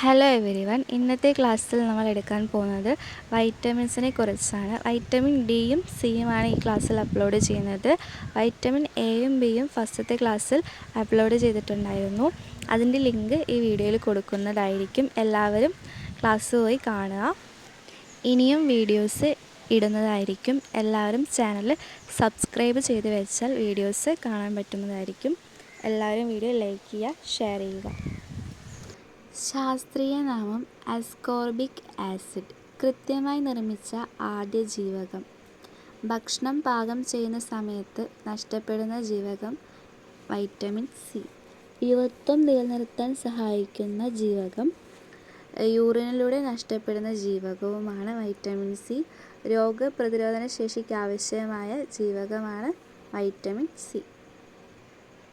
Hello every one. ഇന്നത്തെ ക്ലാസ്സിൽ നമ്മൾ എടുക്കാൻ പോകുന്നത് വൈറ്റമിൻസിനെ കുറിച്ചാണ്. വൈറ്റമിൻ ഡിയും സിയുമാണ് ഈ ക്ലാസ്സിൽ അപ്ലോഡ് ചെയ്യുന്നത്. വൈറ്റമിൻ എയും ബിയും ഫസ്റ്റത്തെ ക്ലാസ്സിൽ അപ്ലോഡ് ചെയ്തിട്ടുണ്ടായിരുന്നു. അതിൻ്റെ ലിങ്ക് ഈ വീഡിയോയിൽ കൊടുക്കുന്നതായിരിക്കും. എല്ലാവരും ക്ലാസ് പോയി കാണുക. ഇനിയും വീഡിയോസ് ഇടുന്നതായിരിക്കും. എല്ലാവരും ചാനൽ സബ്സ്ക്രൈബ് ചെയ്ത് വെച്ചാൽ വീഡിയോസ് കാണാൻ പറ്റുന്നതായിരിക്കും. എല്ലാവരും വീഡിയോ ലൈക്ക് ചെയ്യുക, ഷെയർ ചെയ്യുക. ശാസ്ത്രീയ നാമം അസ്കോർബിക് ആസിഡ്. കൃത്യമായി നിർമ്മിച്ച ആദ്യ ജീവകം. ഭക്ഷണം പാകം ചെയ്യുന്ന സമയത്ത് നഷ്ടപ്പെടുന്ന ജീവകം വൈറ്റമിൻ സി. യുവത്വം നിലനിർത്താൻ സഹായിക്കുന്ന ജീവകം. യൂറിനിലൂടെ നഷ്ടപ്പെടുന്ന ജീവകവുമാണ് വൈറ്റമിൻ സി. രോഗപ്രതിരോധ ശേഷിക്ക് ആവശ്യമായ ജീവകമാണ് വൈറ്റമിൻ സി.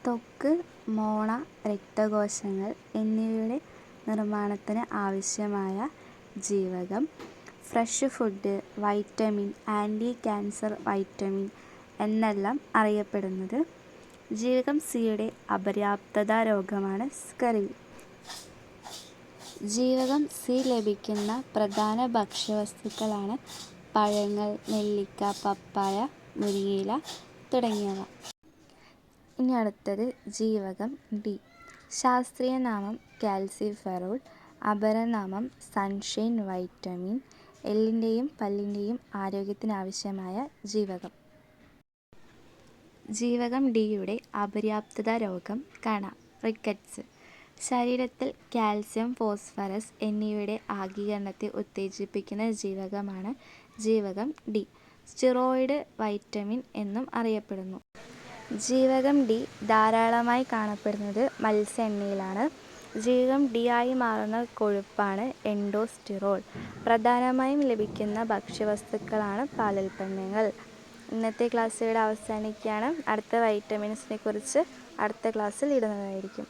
ത്വക്ക്, മോണ, രക്തകോശങ്ങൾ എന്നിവയുടെ നിർമ്മാണത്തിന് ആവശ്യമായ ജീവകം. Fresh food, vitamin, anti cancer vitamin എന്നെല്ലാം അറിയപ്പെടുന്നത്. ജീവകം സിയുടെ അപര്യാപ്തത രോഗമാണ് സ്കർവി. ജീവകം സി ലഭിക്കുന്ന പ്രധാന ഭക്ഷ്യവസ്തുക്കളാണ് പഴങ്ങൾ, നെല്ലിക്ക, പപ്പായ, മുരിങ്ങയില തുടങ്ങിയവ. ഇനി അടുത്തത് ജീവകം ഡി. ശാസ്ത്രീയ നാമം കാൽസിഫെറോൾ. അപരനാമം സൺഷൈൻ വൈറ്റമിൻ. എല്ലിൻ്റെയും പല്ലിൻ്റെയും ആരോഗ്യത്തിനാവശ്യമായ ജീവകം. ജീവകം ഡിയുടെ അപര്യാപ്തത രോഗം കണ, റിക്കറ്റ്സ്. ശരീരത്തിൽ കാൽസ്യം, ഫോസ്ഫറസ് എന്നിവയുടെ ആഗീകരണത്തെ ഉത്തേജിപ്പിക്കുന്ന ജീവകമാണ് ജീവകം ഡി. സ്റ്റിറോയിഡ് വൈറ്റമിൻ എന്നും അറിയപ്പെടുന്നു. ജീവകം ഡി ധാരാളമായി കാണപ്പെടുന്നത് മത്സ്യ എണ്ണയിലാണ്. ജീവകം ഡി ആയി മാറുന്ന കൊഴുപ്പാണ് എൻഡോസ്റ്റിറോൾ. പ്രധാനമായും ലഭിക്കുന്ന ഭക്ഷ്യവസ്തുക്കളാണ് പാലുൽപ്പന്നങ്ങൾ. ഇന്നത്തെ ക്ലാസ് ഇവിടെ അവസാനിക്കുകയാണ്. അടുത്ത വൈറ്റമിൻസിനെ കുറിച്ച് അടുത്ത ക്ലാസ്സിൽ ഇടുന്നതായിരിക്കും.